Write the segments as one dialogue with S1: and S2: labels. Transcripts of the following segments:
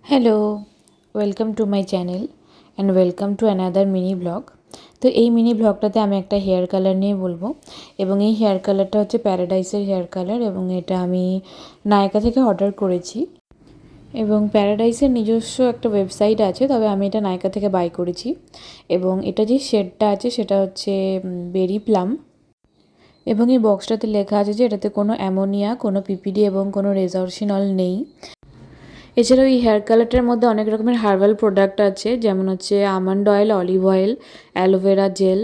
S1: Hello, welcome to my channel and welcome to another mini blog. তো এই mini ব্লগটাতে আমি একটা হেয়ার কালার নিয়ে বলবো এবং এই হেয়ার কালারটা হচ্ছে প্যারাডাইসের হেয়ার কালার এবং এটা আমি নায়কা থেকে অর্ডার করেছি এবং প্যারাডাইসের নিজস্ব একটা ওয়েবসাইট আছে, তবে আমি এটা নায়কা থেকে বাই করেছি এবং এটা যে শেডটা আছে সেটা হচ্ছে বেরি প্লাম এবং এই বক্সটাতে লেখা আছে যে এটাতে কোনো অ্যামোনিয়া, কোনো পিপিডি এবং কোনো রেজরসিনল নেই। এছাড়াও এই হেয়ার কালারটার মধ্যে অনেক রকমের হার্বাল প্রোডাক্ট আছে, যেমন হচ্ছে almond oil, olive oil, aloe vera gel,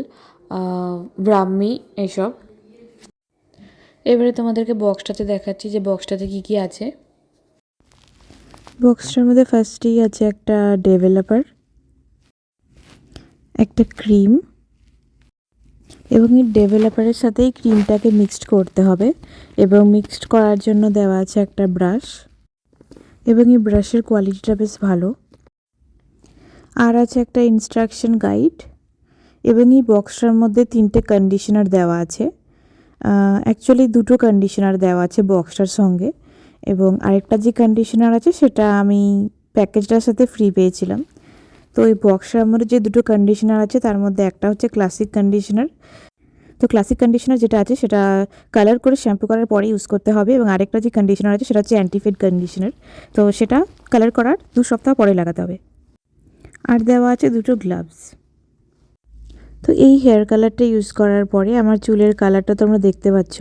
S1: brahmi, এসব। এবারে তোমাদেরকে বক্সটাতে দেখাচ্ছি যে বক্সটাতে কী কী আছে। বক্সটার মধ্যে ফার্স্টেই আছে একটা ডেভেলপার, একটা ক্রিম এবং এই ডেভেলপারের সাথেই ক্রিমটাকে মিক্সড করতে হবে এবং মিক্সড করার জন্য দেওয়া আছে একটা ব্রাশ এবং এই ব্রাশের কোয়ালিটিটা বেশ ভালো। আর আছে একটা ইনস্ট্রাকশন গাইড এবং এই বক্সটার মধ্যে 3টে কন্ডিশনার দেওয়া আছে। অ্যাকচুয়ালি 2টো কন্ডিশনার দেওয়া আছে বক্সটার সঙ্গে এবং আরেকটা যে কন্ডিশনার আছে সেটা আমি প্যাকেজটার সাথে ফ্রি পেয়েছিলাম। তো এই বক্সটার মধ্যে যে 2টো কন্ডিশনার আছে তার মধ্যে একটা হচ্ছে ক্লাসিক কন্ডিশনার। তো ক্লাসিক কন্ডিশনার যেটা আছে সেটা কালার করে শ্যাম্পু করার পরে ইউজ করতে হবে এবং আরেকটা যে কন্ডিশনার আছে সেটা হচ্ছে অ্যান্টিফেড কন্ডিশনার। তো সেটা কালার করার 2 সপ্তাহ পরে লাগাতে হবে। আর দেওয়া আছে 2টো গ্লাভস। তো এই হেয়ার কালারটা ইউজ করার পরে আমার চুলের কালারটা তোমরা দেখতে পাচ্ছ।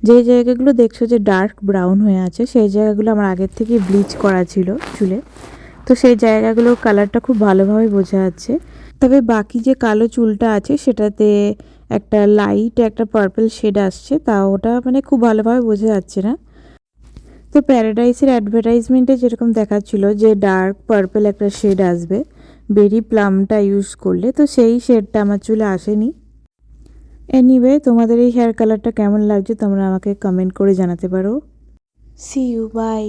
S1: যে জায়গাগুলো দেখছো যে ডার্ক ব্রাউন হয়ে আছে সেই জায়গাগুলো আমার আগের থেকে ব্লিচ করা ছিল চুলে, তো সেই জায়গাগুলোর কালারটা খুব ভালোভাবে বোঝা যাচ্ছে। তবে বাকি যে কালো চুলটা আছে সেটাতে একটা লাইট একটা পার্পল শেড আসছে, তা ওটা মানে খুব ভালোভাবে বোঝা যাচ্ছে না। তো প্যারাডাইসের অ্যাডভার্টাইজমেন্টে যেরকম দেখাচ্ছিল যে ডার্ক পার্পল একটা শেড আসবে বেরি প্লামটা ইউজ করলে, তো সেই শেডটা আমার চুলে আসেনি। এনিওয়ে, তোমাদের এই হেয়ার কালারটা কেমন লাগছে তোমরা আমাকে কমেন্ট করে জানাতে পারো। See you, by.